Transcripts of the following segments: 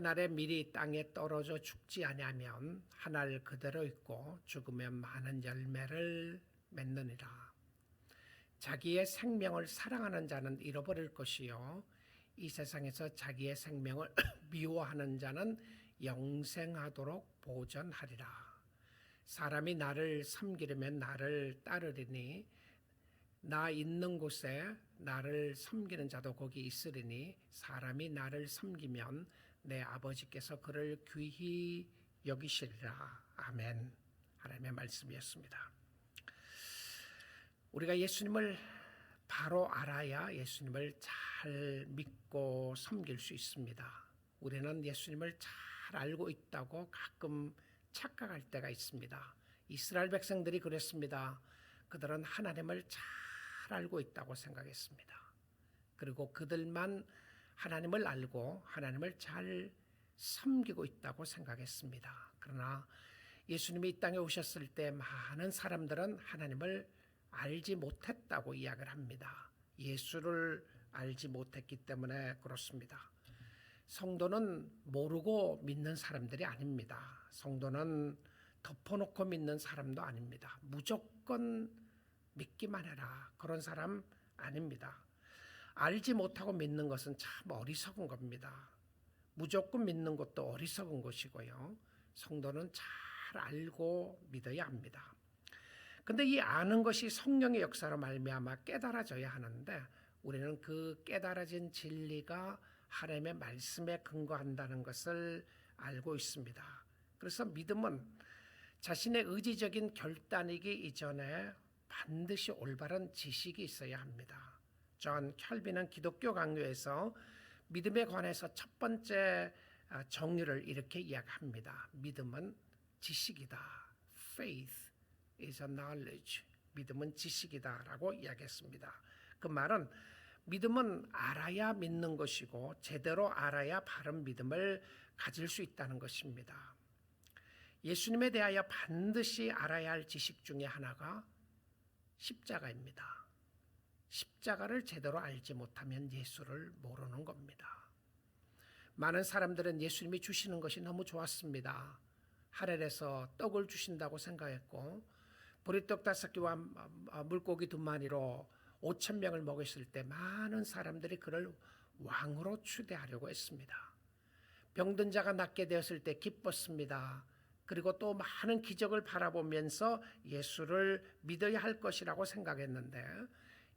한 알의 밀이 땅에 떨어져 죽지 아니하면 한 알 그대로 있고 죽으면 많은 열매를 맺느니라. 자기의 생명을 사랑하는 자는 잃어버릴 것이요 이 세상에서 자기의 생명을 미워하는 자는 영생하도록 보전하리라. 사람이 나를 섬기려면 나를 따르리니 나 있는 곳에 나를 섬기는 자도 거기 있으리니 사람이 나를 섬기면 내 아버지께서 그를 귀히 여기시리라. 아멘. 하나님의 말씀이었습니다. 우리가 예수님을 바로 알아야 예수님을 잘 믿고 섬길 수 있습니다. 우리는 예수님을 잘 알고 있다고 가끔 착각할 때가 있습니다. 이스라엘 백성들이 그랬습니다. 그들은 하나님을 잘 알고 있다고 생각했습니다. 그리고 그들만 하나님을 알고 하나님을 잘 섬기고 있다고 생각했습니다. 그러나 예수님이 이 땅에 오셨을 때 많은 사람들은 하나님을 알지 못했다고 이야기를 합니다. 예수를 알지 못했기 때문에 그렇습니다. 성도는 모르고 믿는 사람들이 아닙니다. 성도는 덮어놓고 믿는 사람도 아닙니다. 무조건 믿기만 해라. 그런 사람 아닙니다. 알지 못하고 믿는 것은 참 어리석은 겁니다. 무조건 믿는 것도 어리석은 것이고요. 성도는 잘 알고 믿어야 합니다. 근데 이 아는 것이 성령의 역사로 말미암아 깨달아져야 하는데 우리는 그 깨달아진 진리가 하나님의 말씀에 근거한다는 것을 알고 있습니다. 그래서 믿음은 자신의 의지적인 결단이기 이전에 반드시 올바른 지식이 있어야 합니다. 존 켈빈은 기독교 강요에서 믿음에 관해서 첫 번째 정의를 이렇게 이야기합니다. 믿음은 지식이다. Faith is a knowledge. 믿음은 지식이다라고 이야기했습니다. 그 말은 믿음은 알아야 믿는 것이고 제대로 알아야 바른 믿음을 가질 수 있다는 것입니다. 예수님에 대하여 반드시 알아야 할 지식 중에 하나가 십자가입니다. 십자가를 제대로 알지 못하면 예수를 모르는 겁니다. 많은 사람들은 예수님이 주시는 것이 너무 좋았습니다. 하늘에서 떡을 주신다고 생각했고 보리떡 5개와 물고기 2마리로 5,000명을 먹였을 때 많은 사람들이 그를 왕으로 추대하려고 했습니다. 병든 자가 낫게 되었을 때 기뻤습니다. 그리고 또 많은 기적을 바라보면서 예수를 믿어야 할 것이라고 생각했는데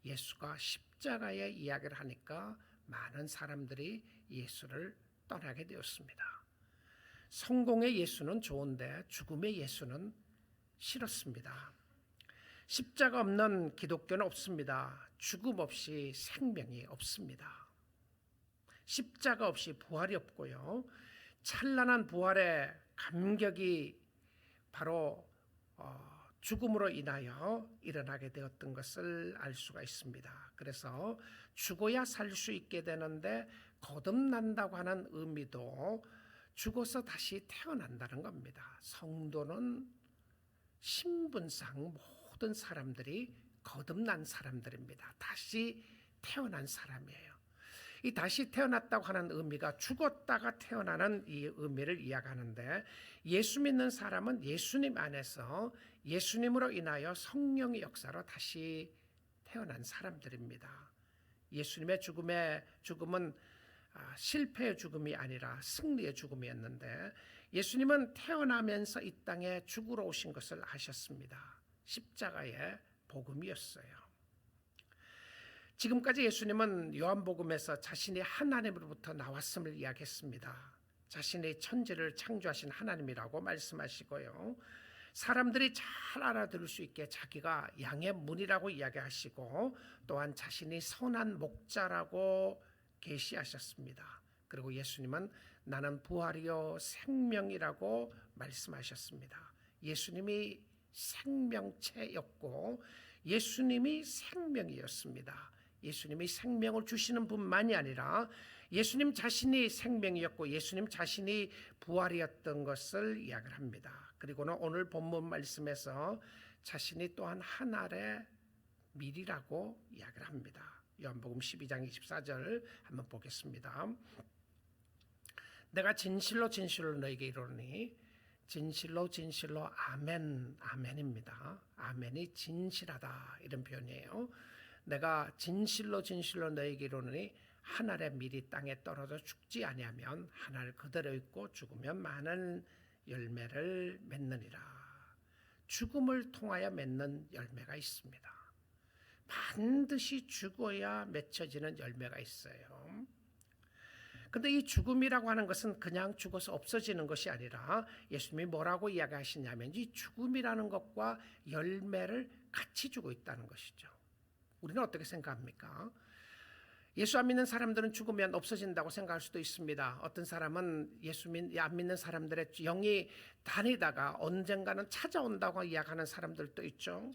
예수가 십자가의 이야기를 하니까 많은 사람들이 예수를 떠나게 되었습니다. 성공의 예수는 좋은데 죽음의 예수는 싫었습니다. 십자가 없는 기독교는 없습니다. 죽음 없이 생명이 없습니다. 십자가 없이 부활이 없고요. 찬란한 부활의 감격이 바로 죽음으로 인하여 일어나게 되었던 것을 알 수가 있습니다. 그래서 죽어야 살 수 있게 되는데 거듭난다고 하는 의미도 죽어서 다시 태어난다는 겁니다. 성도는 신분상 모든 사람들이 거듭난 사람들입니다. 다시 태어난 사람이에요. 이 다시 태어났다고 하는 의미가 죽었다가 태어나는 이 의미를 이야기하는데 예수 믿는 사람은 예수님 안에서 예수님으로 인하여 성령의 역사로 다시 태어난 사람들입니다. 예수님의 죽음은 실패의 죽음이 아니라 승리의 죽음이었는데 예수님은 태어나면서 이 땅에 죽으러 오신 것을 아셨습니다. 십자가의 복음이었어요. 지금까지 예수님은 요한복음에서 자신이 하나님으로부터 나왔음을 이야기했습니다. 자신의 천지를 창조하신 하나님이라고 말씀하시고요. 사람들이 잘 알아들을 수 있게 자기가 양의 문이라고 이야기하시고 또한 자신이 선한 목자라고 계시하셨습니다. 그리고 예수님은 나는 부활이요 생명이라고 말씀하셨습니다. 예수님이 생명체였고 예수님이 생명이었습니다. 예수님이 생명을 주시는 분만이 아니라 예수님 자신이 생명이었고 예수님 자신이 부활이었던 것을 이야기를 합니다. 그리고는 오늘 본문 말씀에서 자신이 또한 한 알의 밀이라고 이야기를 합니다. 요한복음 12장 24절 한번 보겠습니다. 내가 진실로 진실로 너에게 이르노니 진실로 진실로 아멘 아멘입니다. 아멘이 진실하다 이런 표현이에요. 내가 진실로 진실로 너에게 이르노니 한 알의 밀이 땅에 떨어져 죽지 아니하면 한 알 그대로 있고 죽으면 많은 열매를 맺느니라. 죽음을 통하여 맺는 열매가 있습니다. 반드시 죽어야 맺혀지는 열매가 있어요. 근데 이 죽음이라고 하는 것은 그냥 죽어서 없어지는 것이 아니라 예수님이 뭐라고 이야기하시냐면 이 죽음이라는 것과 열매를 같이 주고 있다는 것이죠. 우리는 어떻게 생각합니까? 예수 안 믿는 사람들은 죽으면 없어진다고 생각할 수도 있습니다. 어떤 사람은 예수 안 믿는 사람들의 영이 다니다가 언젠가는 찾아온다고 이야기하는 사람들도 있죠.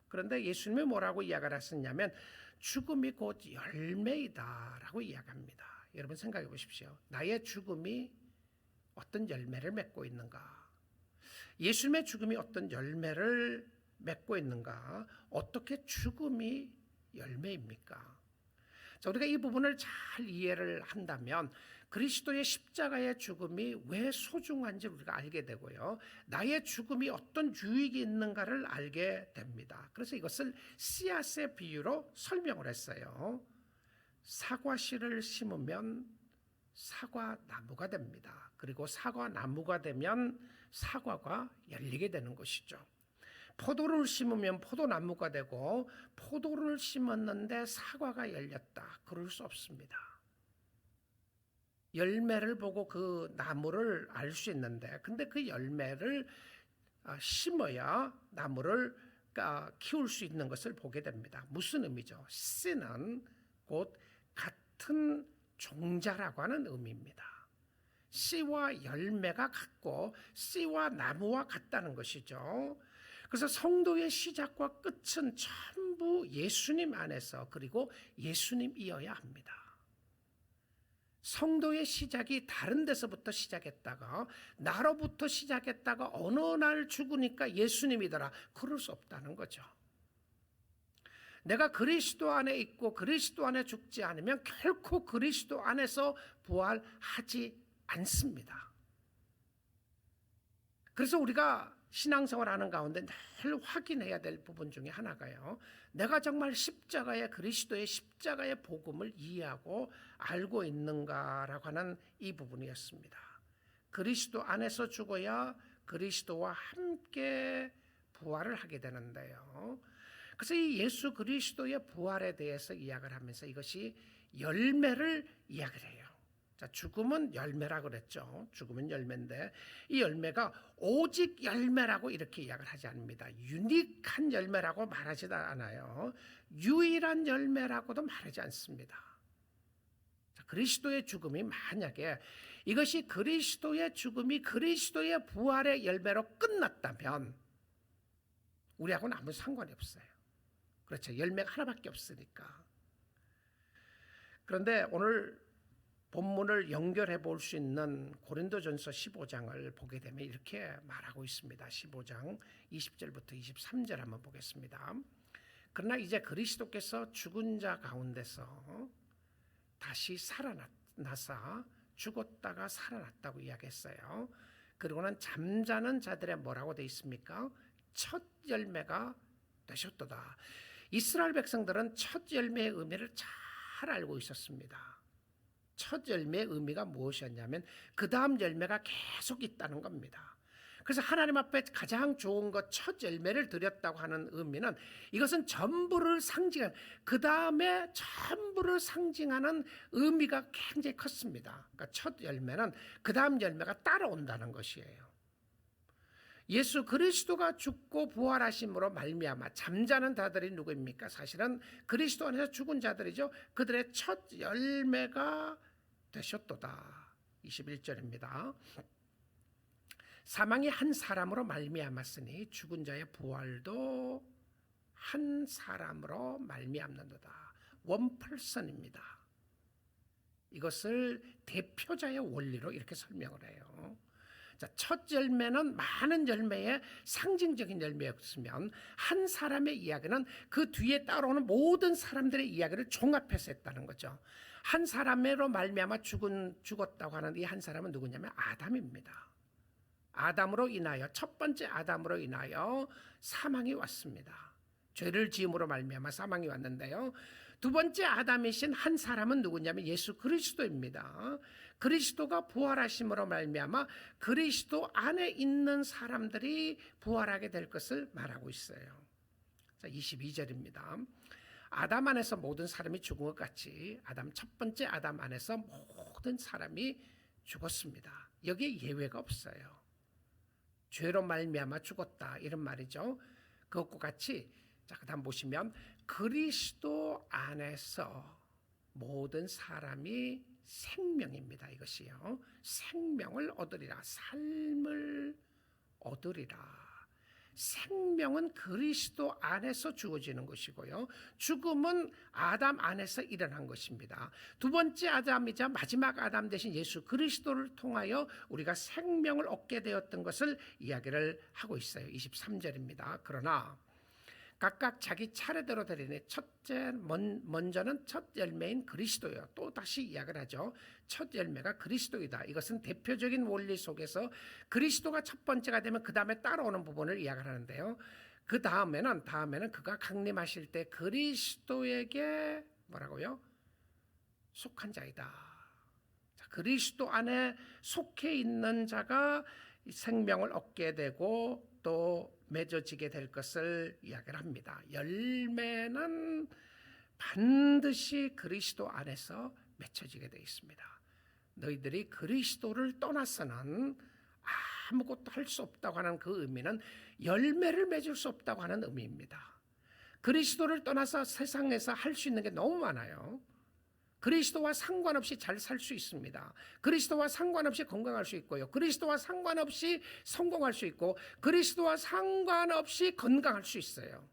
그런데 예수님이 뭐라고 이야기를 하셨냐면 죽음이 곧 열매이다라고 이야기합니다. 여러분 생각해 보십시오. 나의 죽음이 어떤 열매를 맺고 있는가? 예수님의 죽음이 어떤 열매를 맺고 있는가? 어떻게 죽음이 열매입니까? 자, 우리가 이 부분을 잘 이해를 한다면 그리스도의 십자가의 죽음이 왜 소중한지 우리가 알게 되고요. 나의 죽음이 어떤 유익이 있는가를 알게 됩니다. 그래서 이것을 씨앗의 비유로 설명을 했어요. 사과씨를 심으면 사과나무가 됩니다. 그리고 사과나무가 되면 사과가 열리게 되는 것이죠. 포도를 심으면 포도나무가 되고 포도를 심었는데 사과가 열렸다. 그럴 수 없습니다. 열매를 보고 그 나무를 알 수 있는데 근데 그 열매를 심어야 나무를 키울 수 있는 것을 보게 됩니다. 무슨 의미죠? 씨는 곧 같은 종자라고 하는 의미입니다. 씨와 열매가 같고 씨와 나무와 같다는 것이죠. 그래서 성도의 시작과 끝은 전부 예수님 안에서 그리고 예수님이어야 합니다. 성도의 시작이 다른 데서부터 시작했다가 나로부터 시작했다가 어느 날 죽으니까 예수님이더라. 그럴 수 없다는 거죠. 내가 그리스도 안에 있고 그리스도 안에 죽지 않으면 결코 그리스도 안에서 부활하지 않습니다. 그래서 우리가 신앙생활하는 가운데 늘 확인해야 될 부분 중에 하나가요. 내가 정말 십자가의 그리스도의 십자가의 복음을 이해하고 알고 있는가라고 하는 이 부분이었습니다. 그리스도 안에서 죽어야 그리스도와 함께 부활을 하게 되는데요. 그래서 이 예수 그리스도의 부활에 대해서 이야기를 하면서 이것이 열매를 이야기를 해요. 자, 죽음은 열매라고 그랬죠. 죽음은 열매인데 이 열매가 오직 열매라고 이렇게 이야기를 하지 않습니다. 유니크한 열매라고 말하지도 않아요. 유일한 열매라고도 말하지 않습니다. 자, 그리스도의 죽음이 만약에 이것이 그리스도의 죽음이 그리스도의 부활의 열매로 끝났다면 우리하고는 아무 상관이 없어요. 그렇죠. 열매가 하나밖에 없으니까. 그런데 오늘 본문을 연결해 볼 수 있는 고린도전서 15장을 보게 되면 이렇게 말하고 있습니다. 15장 20절부터 23절 한번 보겠습니다. 그러나 이제 그리스도께서 죽은 자 가운데서 다시 살아나사 죽었다가 살아났다고 이야기했어요. 그리고는 잠자는 자들의 뭐라고 되어 있습니까? 첫 열매가 되셨도다. 이스라엘 백성들은 첫 열매의 의미를 잘 알고 있었습니다. 첫 열매의 의미가 무엇이었냐면 그 다음 열매가 계속 있다는 겁니다. 그래서 하나님 앞에 가장 좋은 것 첫 열매를 드렸다고 하는 의미는 이것은 전부를 상징하는 그 다음에 전부를 상징하는 의미가 굉장히 컸습니다. 그러니까 첫 열매는 그 다음 열매가 따라온다는 것이에요. 예수 그리스도가 죽고 부활하심으로 말미암아 잠자는 자들이 누구입니까? 사실은 그리스도 안에서 죽은 자들이죠. 그들의 첫 열매가 되셨도다. 21절입니다. 사망이 한 사람으로 말미암았으니 죽은 자의 부활도 한 사람으로 말미암는도다. 원 퍼슨입니다. 이것을 대표자의 원리로 이렇게 설명을 해요. 자, 첫 열매는 많은 열매의 상징적인 열매였으면 한 사람의 이야기는 그 뒤에 따라오는 모든 사람들의 이야기를 종합해서 했다는 거죠. 한 사람으로 말미암아 죽었다고 하는 이 한 사람은 누구냐면 아담입니다. 아담으로 인하여, 첫 번째 아담으로 인하여 사망이 왔습니다. 죄를 지음으로 말미암아 사망이 왔는데요, 두 번째 아담이신 한 사람은 누구냐면 예수 그리스도입니다. 그리스도가 부활하심으로 말미암아 그리스도 안에 있는 사람들이 부활하게 될 것을 말하고 있어요. 자, 22절입니다. 아담 안에서 모든 사람이 죽은 것 같이 첫 번째 아담 안에서 모든 사람이 죽었습니다. 여기에 예외가 없어요. 죄로 말미암아 죽었다, 이런 말이죠. 그것과 같이, 자, 그다음 보시면 그리스도 안에서 모든 사람이 생명입니다. 이것이요, 생명을 얻으리라, 삶을 얻으리라. 생명은 그리스도 안에서 주어지는 것이고요, 죽음은 아담 안에서 일어난 것입니다. 두 번째 아담이자 마지막 아담 대신 예수 그리스도를 통하여 우리가 생명을 얻게 되었던 것을 이야기를 하고 있어요. 23절입니다. 그러나 각각 자기 차례대로 드리니 먼저는 첫 열매인 그리스도요. 또 다시 이야기를 하죠. 첫 열매가 그리스도이다. 이것은 대표적인 원리 속에서 그리스도가 첫 번째가 되면 그 다음에 따라오는 부분을 이야기를 하는데요, 그 다음에는 그가 강림하실 때 그리스도에게 뭐라고요? 속한 자이다. 그리스도 안에 속해 있는 자가 생명을 얻게 되고 또 맺어지게 될 것을 이야기를 합니다. 열매는 반드시 그리스도 안에서 맺혀지게 되어 있습니다. 너희들이 그리스도를 떠나서는 아무것도 할 수 없다고 하는 그 의미는 열매를 맺을 수 없다고 하는 의미입니다. 그리스도를 떠나서 세상에서 할 수 있는 게 너무 많아요. 그리스도와 상관없이 잘 살 수 있습니다. 그리스도와 상관없이 건강할 수 있고요, 그리스도와 상관없이 성공할 수 있고, 그리스도와 상관없이 건강할 수 있어요.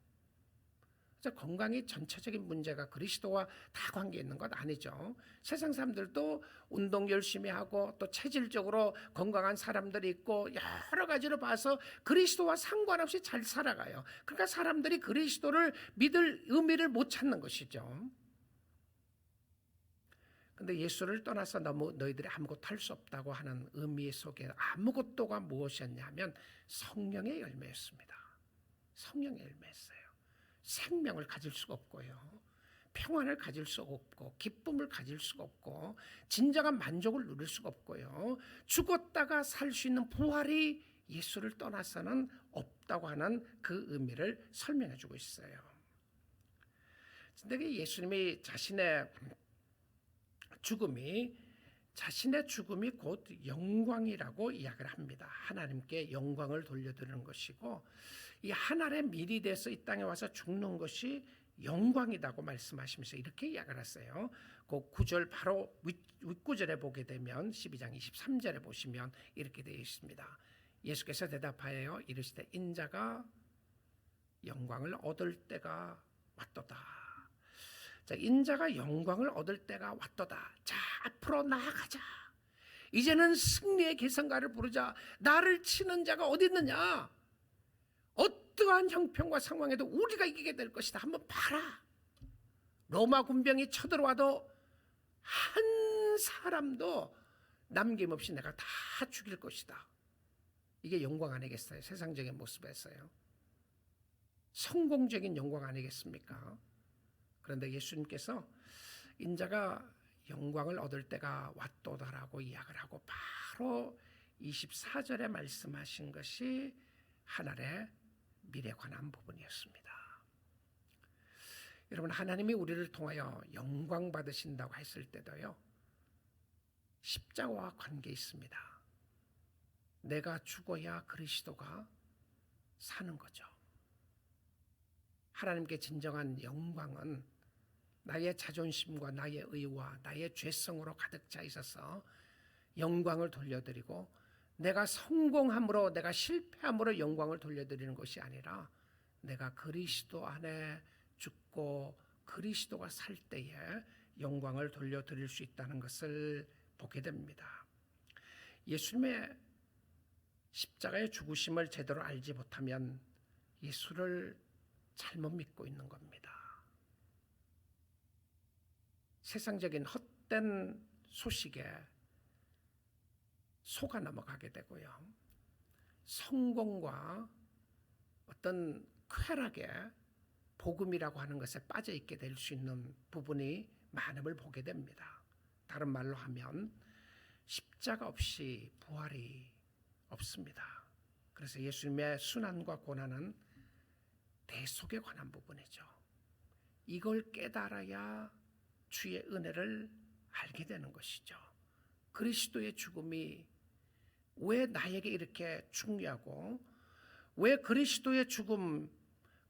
건강이 전체적인 문제가 그리스도와 다 관계 있는 것 아니죠. 세상 사람들도 운동 열심히 하고 또 체질적으로 건강한 사람들이 있고 여러 가지로 봐서 그리스도와 상관없이 잘 살아가요. 그러니까 사람들이 그리스도를 믿을 의미를 못 찾는 것이죠. 근데 예수를 떠나서 너희들이 아무것도 할 수 없다고 하는 의미 속에 아무것도가 무엇이었냐면 성령의 열매였습니다. 성령의 열매였어요. 생명을 가질 수가 없고요, 평안을 가질 수가 없고, 기쁨을 가질 수가 없고, 진정한 만족을 누릴 수가 없고요, 죽었다가 살 수 있는 부활이 예수를 떠나서는 없다고 하는 그 의미를 설명해 주고 있어요. 근데 예수님이 자신의 죽음이 곧 영광이라고 이야기를 합니다. 하나님께 영광을 돌려드리는 것이고, 이 하늘의 밀이 돼서 이 땅에 와서 죽는 것이 영광이라고 말씀하시면서 이렇게 이야기를 했어요. 그 9절 바로 윗구절에 보게 되면 12장 23절에 보시면 이렇게 되어 있습니다. 예수께서 대답하여 이르시되 인자가 영광을 얻을 때가 왔도다. 자, 인자가 영광을 얻을 때가 왔도다. 자, 앞으로 나아가자. 이제는 승리의 계승가를 부르자. 나를 치는 자가 어디 있느냐? 어떠한 형편과 상황에도 우리가 이기게 될 것이다. 한번 봐라. 로마 군병이 쳐들어와도 한 사람도 남김없이 내가 다 죽일 것이다. 이게 영광 아니겠어요? 세상적인 모습에서요. 성공적인 영광 아니겠습니까? 그런데 예수님께서 인자가 영광을 얻을 때가 왔도다라고 이야기를 하고 바로 24절에 말씀하신 것이 하늘의 미래에 관한 부분이었습니다. 여러분, 하나님이 우리를 통하여 영광 받으신다고 했을 때도요, 십자가와 관계 있습니다. 내가 죽어야 그리스도가 사는 거죠. 하나님께 진정한 영광은 나의 자존심과 나의 의와 나의 죄성으로 가득 차 있어서 영광을 돌려드리고, 내가 성공함으로 내가 실패함으로 영광을 돌려드리는 것이 아니라 내가 그리스도 안에 죽고 그리스도가 살 때에 영광을 돌려드릴 수 있다는 것을 보게 됩니다. 예수님의 십자가의 죽으심을 제대로 알지 못하면 예수를 잘못 믿고 있는 겁니다. 세상적인 헛된 소식에 속아 넘어가게 되고요. 성공과 어떤 쾌락에 복음이라고 하는 것에 빠져 있게 될 수 있는 부분이 많음을 보게 됩니다. 다른 말로 하면 십자가 없이 부활이 없습니다. 그래서 예수님의 순환과 고난은 대속에 관한 부분이죠. 이걸 깨달아야 주의 은혜를 알게 되는 것이죠. 그리스도의 죽음이 왜 나에게 이렇게 중요하고, 왜 그리스도의 죽음,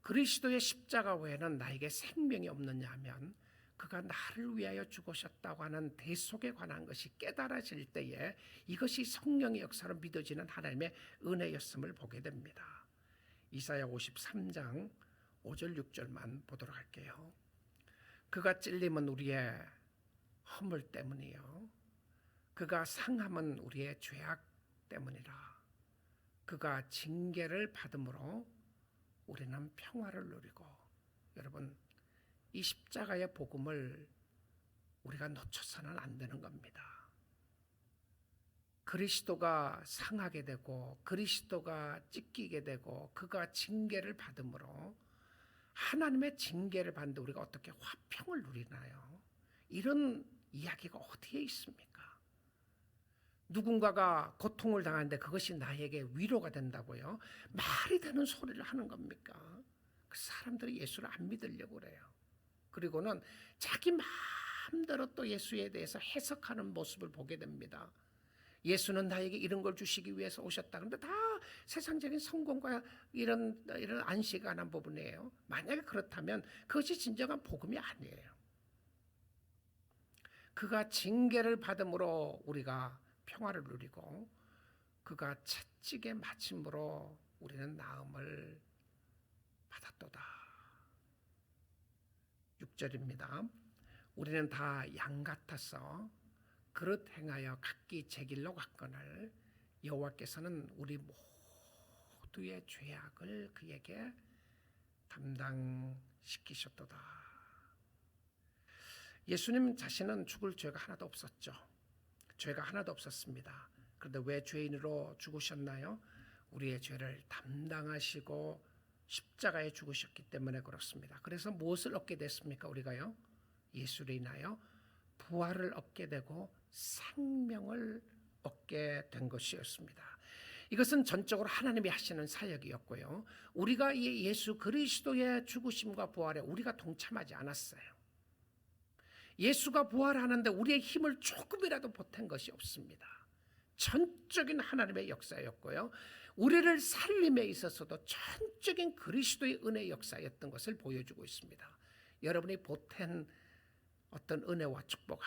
그리스도의 십자가 외에는 나에게 생명이 없느냐 하면, 그가 나를 위하여 죽으셨다고 하는 대속에 관한 것이 깨달아질 때에 이것이 성령의 역사로 믿어지는 하나님의 은혜였음을 보게 됩니다. 이사야 53장 5절 6절만 보도록 할게요. 그가 찔림은 우리의 허물 때문이요, 그가 상함은 우리의 죄악 때문이라. 그가 징계를 받음으로 우리는 평화를 누리고. 여러분, 이 십자가의 복음을 우리가 놓쳐서는 안 되는 겁니다. 그리스도가 상하게 되고 그리스도가 찢기게 되고 그가 징계를 받음으로, 하나님의 징계를 받는데 우리가 어떻게 화평을 누리나요? 이런 이야기가 어디에 있습니까? 누군가가 고통을 당하는데 그것이 나에게 위로가 된다고요? 말이 되는 소리를 하는 겁니까? 그 사람들이 예수를 안 믿으려고 그래요. 그리고는 자기 마음대로 또 예수에 대해서 해석하는 모습을 보게 됩니다. 예수는 나에게 이런 걸 주시기 위해서 오셨다. 그런데 다 세상적인 성공과 이런 안식에 관한 부분이에요. 만약에 그렇다면 그것이 진정한 복음이 아니에요. 그가 징계를 받음으로 우리가 평화를 누리고, 그가 채찍에 맞힘으로 우리는 나음을 받았도다. 6절입니다. 우리는 다 양 같아서 그릇 행하여 각기 제 길로 갔거늘 여호와께서는 우리 모두의 죄악을 그에게 담당시키셨도다. 예수님 자신은 죽을 죄가 하나도 없었죠. 죄가 하나도 없었습니다. 그런데 왜 죄인으로 죽으셨나요? 우리의 죄를 담당하시고 십자가에 죽으셨기 때문에 그렇습니다. 그래서 무엇을 얻게 됐습니까? 우리가요, 예수로 인하여 부활을 얻게 되고 생명을 얻게 된 것이었습니다. 이것은 전적으로 하나님이 하시는 사역이었고요, 우리가 이 예수 그리스도의 죽으심과 부활에 우리가 동참하지 않았어요. 예수가 부활하는데 우리의 힘을 조금이라도 보탠 것이 없습니다. 전적인 하나님의 역사였고요, 우리를 살림에 있어서도 전적인 그리스도의 은혜의 역사였던 것을 보여주고 있습니다. 여러분이 보탠 어떤 은혜와 축복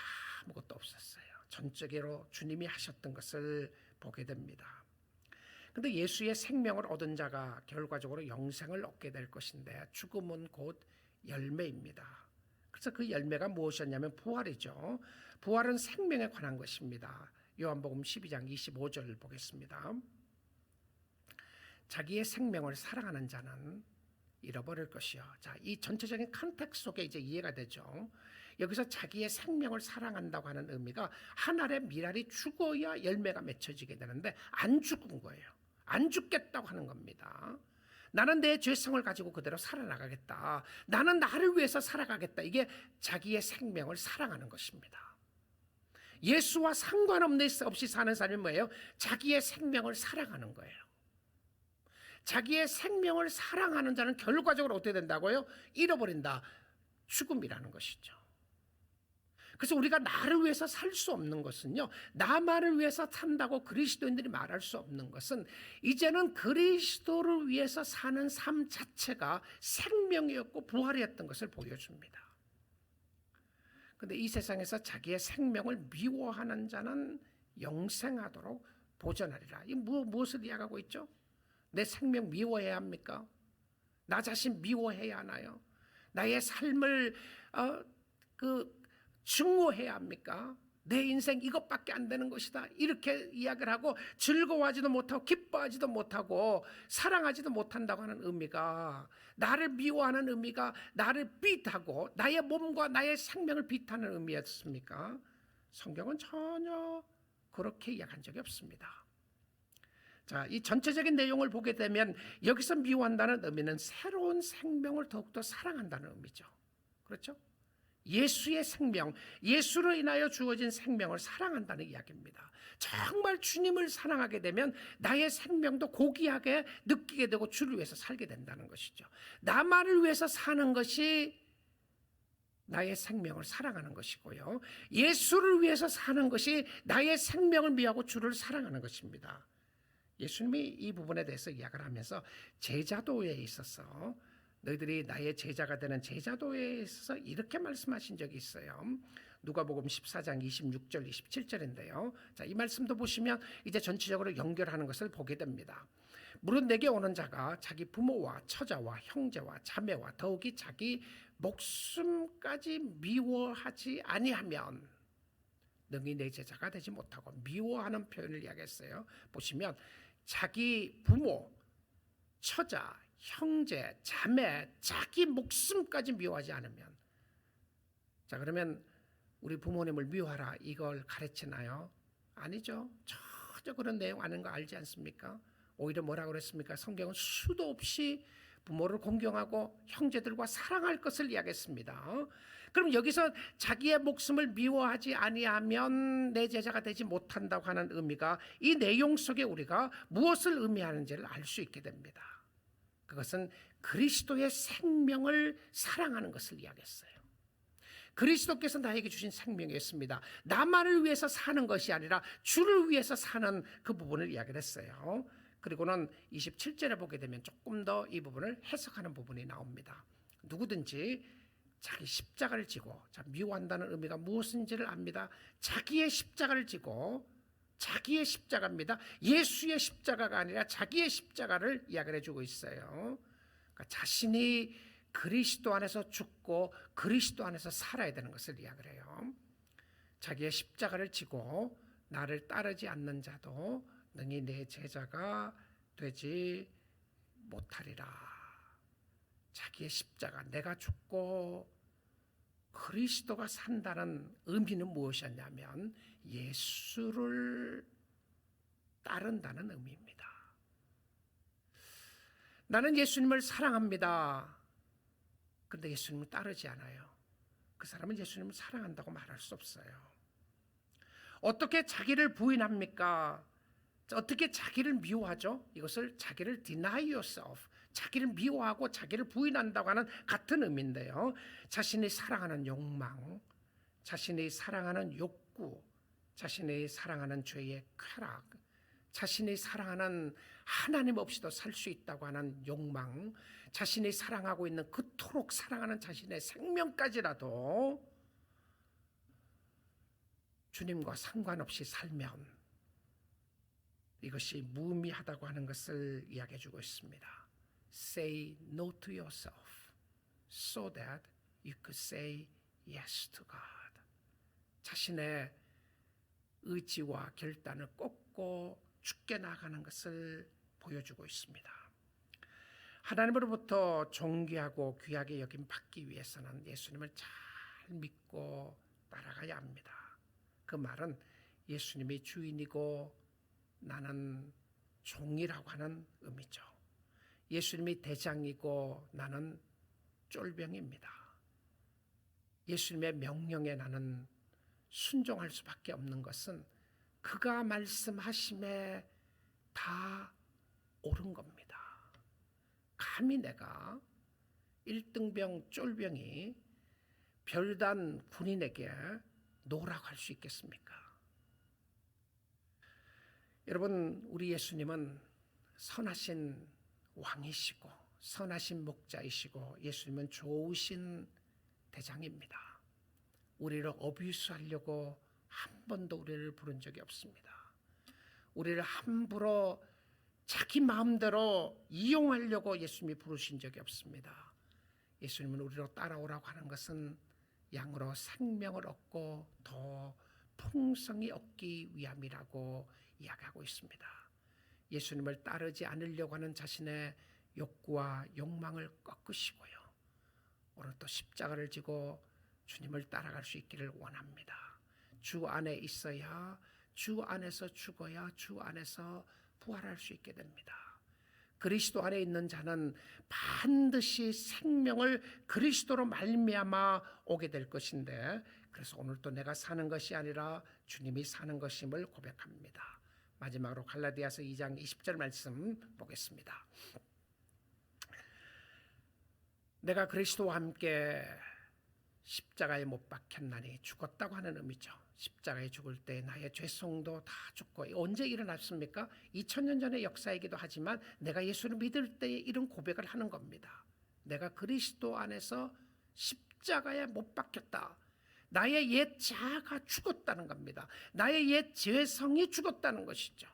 아무것도 없었어요. 전적으로 주님이 하셨던 것을 보게 됩니다. 그런데 예수의 생명을 얻은 자가 결과적으로 영생을 얻게 될 것인데, 죽음은 곧 열매입니다. 그래서 그 열매가 무엇이었냐면 부활이죠. 부활은 생명에 관한 것입니다. 요한복음 12장 25절을 보겠습니다. 자기의 생명을 사랑하는 자는 잃어버릴 것이요. 자, 이 전체적인 컨텍스트 속에 이제 이해가 되죠. 여기서 자기의 생명을 사랑한다고 하는 의미가, 한 알의 밀알이 죽어야 열매가 맺혀지게 되는데 안 죽은 거예요. 안 죽겠다고 하는 겁니다. 나는 내 죄성을 가지고 그대로 살아나가겠다. 나는 나를 위해서 살아가겠다. 이게 자기의 생명을 사랑하는 것입니다. 예수와 상관없는 없이 사는 사람이 뭐예요? 자기의 생명을 사랑하는 거예요. 자기의 생명을 사랑하는 자는 결과적으로 어떻게 된다고요? 잃어버린다. 죽음이라는 것이죠. 그래서 우리가 나를 위해서 살 수 없는 것은요, 나만을 위해서 산다고 그리스도인들이 말할 수 없는 것은, 이제는 그리스도를 위해서 사는 삶 자체가 생명이었고 부활이었던 것을 보여줍니다. 그런데 이 세상에서 자기의 생명을 미워하는 자는 영생하도록 보전하리라. 이 무엇을 이야기하고 있죠? 내 생명 미워해야 합니까? 나 자신 미워해야 하나요? 나의 삶을 증오해야 합니까? 내 인생 이것밖에 안 되는 것이다, 이렇게 이야기를 하고 즐거워하지도 못하고 기뻐하지도 못하고 사랑하지도 못한다고 하는 의미가, 나를 미워하는 의미가 나를 비하고 나의 몸과 나의 생명을 비하는 의미였습니까? 성경은 전혀 그렇게 이야기한 적이 없습니다. 자, 이 전체적인 내용을 보게 되면 여기서 미워한다는 의미는 새로운 생명을 더욱더 사랑한다는 의미죠. 그렇죠? 예수의 생명, 예수로 인하여 주어진 생명을 사랑한다는 이야기입니다. 정말 주님을 사랑하게 되면 나의 생명도 고귀하게 느끼게 되고 주를 위해서 살게 된다는 것이죠. 나만을 위해서 사는 것이 나의 생명을 사랑하는 것이고요, 예수를 위해서 사는 것이 나의 생명을 미워하고 주를 사랑하는 것입니다. 예수님이 이 부분에 대해서 이야기를 하면서 제자도에 있어서 너희들이 나의 제자가 되는 제자도에 있어서 이렇게 말씀하신 적이 있어요. 누가복음 14장 26절 27절인데요. 자, 이 말씀도 보시면 이제 전체적으로 연결하는 것을 보게 됩니다. 무릇 내게 오는 자가 자기 부모와 처자와 형제와 자매와 더욱이 자기 목숨까지 미워하지 아니하면 능히 내 제자가 되지 못하고, 미워하는 표현을 이야기했어요. 보시면 자기 부모, 처자, 형제, 자매, 자기 목숨까지 미워하지 않으면. 자, 그러면 우리 부모님을 미워하라 이걸 가르치나요? 아니죠. 전혀 그런 내용 아닌 거 알지 않습니까? 오히려 뭐라고 그랬습니까? 성경은 수도 없이 부모를 공경하고 형제들과 사랑할 것을 이야기했습니다. 그럼 여기서 자기의 목숨을 미워하지 아니하면 내 제자가 되지 못한다고 하는 의미가 이 내용 속에 우리가 무엇을 의미하는지를 알 수 있게 됩니다. 그것은 그리스도의 생명을 사랑하는 것을 이야기했어요. 그리스도께서 나에게 주신 생명이었습니다. 나만을 위해서 사는 것이 아니라 주를 위해서 사는 그 부분을 이야기를 했어요. 그리고는 27절에 보게 되면 조금 더 이 부분을 해석하는 부분이 나옵니다. 누구든지 자기 십자가를 지고, 자, 미워한다는 의미가 무엇인지를 압니다. 자기의 십자가를 지고, 자기의 십자가입니다. 예수의 십자가가 아니라 자기의 십자가를 이야기를 해주고 있어요. 그러니까 자신이 그리스도 안에서 죽고 그리스도 안에서 살아야 되는 것을 이야기를 해요. 자기의 십자가를 지고 나를 따르지 않는 자도 능히 내 제자가 되지 못하리라. 자기의 십자가, 내가 죽고 그리스도가 산다는 의미는 무엇이었냐면 예수를 따른다는 의미입니다. 나는 예수님을 사랑합니다. 그런데 예수님을 따르지 않아요. 그 사람은 예수님을 사랑한다고 말할 수 없어요. 어떻게 자기를 부인합니까? 어떻게 자기를 미워하죠? 이것을 자기를 deny yourself, 자기를 미워하고 자기를 부인한다고 하는 같은 의미인데요. 자신이 사랑하는 욕망, 자신이 사랑하는 욕구, 자신이 사랑하는 죄의 쾌락, 자신이 사랑하는 하나님 없이도 살 수 있다고 하는 욕망, 자신이 사랑하고 있는 그토록 사랑하는 자신의 생명까지라도 주님과 상관없이 살면 이것이 무의미하다고 하는 것을 이야기해주고 있습니다. Say no to yourself so that you could say yes to God. 자신의 의지와 결단을 꺾고 죽게 나가는 것을 보여주고 있습니다. 하나님으로부터 존귀하고 귀하게 여김 받기 위해서는 예수님을 잘 믿고 따라가야 합니다. 그 말은 예수님이 주인이고 나는 종이라고 하는 의미죠. 예수님이 대장이고 나는 쫄병입니다. 예수님의 명령에 나는 순종할 수밖에 없는 것은 그가 말씀하심에 다 옳은 겁니다. 감히 내가 1등병 쫄병이 별단 군인에게 노라고 할 수 있겠습니까? 여러분, 우리 예수님은 선하신 왕이시고 선하신 목자이시고 예수님은 좋으신 대장입니다. 우리를 어뷰스하려고 한 번도 우리를 부른 적이 없습니다. 우리를 함부로 자기 마음대로 이용하려고 예수님이 부르신 적이 없습니다. 예수님은 우리로 따라오라고 하는 것은 양으로 생명을 얻고 더 풍성히 얻기 위함이라고 이야기하고 있습니다. 예수님을 따르지 않으려고 하는 자신의 욕구와 욕망을 꺾으시고요, 오늘 또 십자가를 지고 주님을 따라갈 수 있기를 원합니다. 주 안에 있어야, 주 안에서 죽어야 주 안에서 부활할 수 있게 됩니다. 그리스도 안에 있는 자는 반드시 생명을 그리스도로 말미암아 오게 될 것인데, 그래서 오늘도 내가 사는 것이 아니라 주님이 사는 것임을 고백합니다. 마지막으로 갈라디아서 2장 20절 말씀 보겠습니다. 내가 그리스도와 함께 십자가에 못 박혔나니, 죽었다고 하는 의미죠. 십자가에 죽을 때 나의 죄성도 다 죽고, 언제 일어났습니까? 2000년 전의 역사이기도 하지만 내가 예수를 믿을 때 이런 고백을 하는 겁니다. 내가 그리스도 안에서 십자가에 못 박혔다. 나의 옛 자아가 죽었다는 겁니다. 나의 옛 죄성이 죽었다는 것이죠.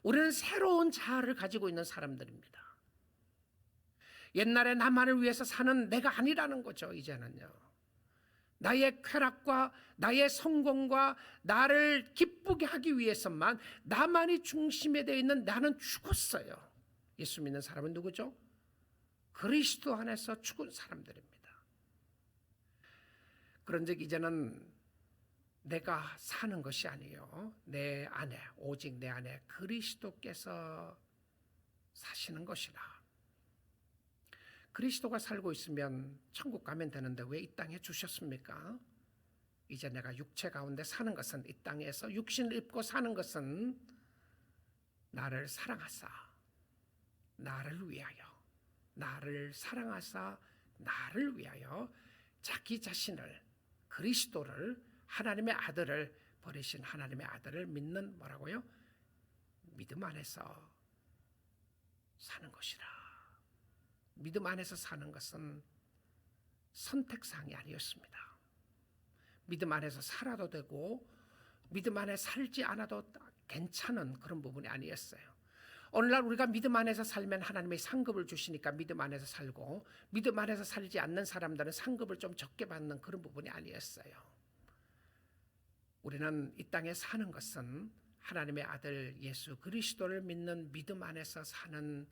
우리는 새로운 자아를 가지고 있는 사람들입니다. 옛날에 나만을 위해서 사는 내가 아니라는 거죠. 이제는요, 나의 쾌락과 나의 성공과 나를 기쁘게 하기 위해서만 나만이 중심에 되어 있는 나는 죽었어요. 예수 믿는 사람은 누구죠? 그리스도 안에서 죽은 사람들입니다. 그런즉 이제는 내가 사는 것이 아니요, 내 안에, 오직 내 안에 그리스도께서 사시는 것이라. 그리스도가 살고 있으면 천국 가면 되는데 왜 이 땅에 주셨습니까? 이제 내가 육체 가운데 사는 것은, 이 땅에서 육신을 입고 사는 것은 나를 사랑하사 나를 위하여, 나를 사랑하사 나를 위하여 자기 자신을, 그리스도를, 하나님의 아들을, 버리신 하나님의 아들을 믿는, 뭐라고요? 믿음 안에서 사는 것이라. 믿음 안에서 사는 것은 선택사항이 아니었습니다. 믿음 안에서 살아도 되고 믿음 안에 살지 않아도 괜찮은 그런 부분이 아니었어요. 오늘날 우리가 믿음 안에서 살면 하나님이 상급을 주시니까 믿음 안에서 살고, 믿음 안에서 살지 않는 사람들은 상급을 좀 적게 받는 그런 부분이 아니었어요. 우리는 이 땅에 사는 것은 하나님의 아들 예수 그리스도를 믿는 믿음 안에서 사는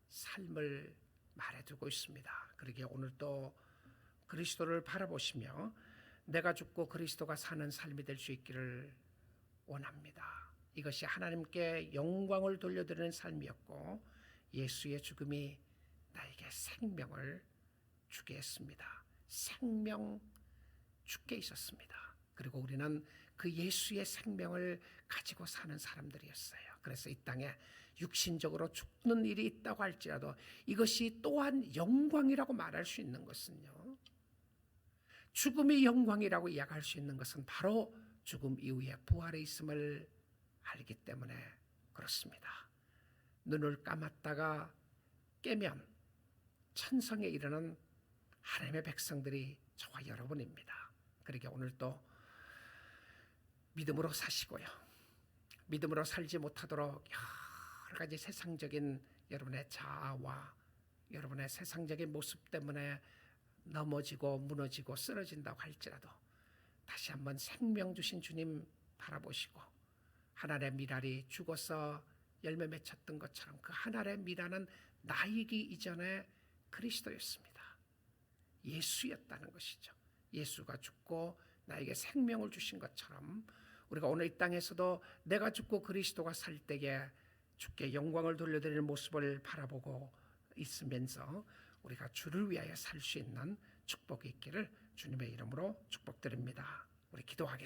삶을 말해두고 있습니다. 그러기에 오늘도 그리스도를 바라보시며 내가 죽고 그리스도가 사는 삶이 될 수 있기를 원합니다. 이것이 하나님께 영광을 돌려드리는 삶이었고, 예수의 죽음이 나에게 생명을 주게 했습니다. 생명 주께 있었습니다. 그리고 우리는 그 예수의 생명을 가지고 사는 사람들이었어요. 그래서 이 땅에 육신적으로 죽는 일이 있다고 할지라도 이것이 또한 영광이라고 말할 수 있는 것은요, 죽음이 영광이라고 이야기할 수 있는 것은 바로 죽음 이후에 부활에 있음을 알기 때문에 그렇습니다. 눈을 감았다가 깨면 천성에 이르는 하나님의 백성들이 저와 여러분입니다. 그러니까 오늘도 믿음으로 사시고요, 믿음으로 살지 못하도록 여러 가지 세상적인 여러분의 자아와 여러분의 세상적인 모습 때문에 넘어지고 무너지고 쓰러진다고 할지라도 다시 한번 생명 주신 주님 바라보시고, 하나의 미랄이 죽어서 열매 맺혔던 것처럼 그 하나의 미랄은 나이기 이전에 그리스도였습니다. 예수였다는 것이죠. 예수가 죽고 나에게 생명을 주신 것처럼 우리가 오늘 이 땅에서도 내가 죽고 그리스도가 살 때에 주께 영광을 돌려드리는 모습을 바라보고 있으면서 우리가 주를 위하여 살 수 있는 축복이 있기를 주님의 이름으로 축복드립니다. 우리 기도하겠습니다.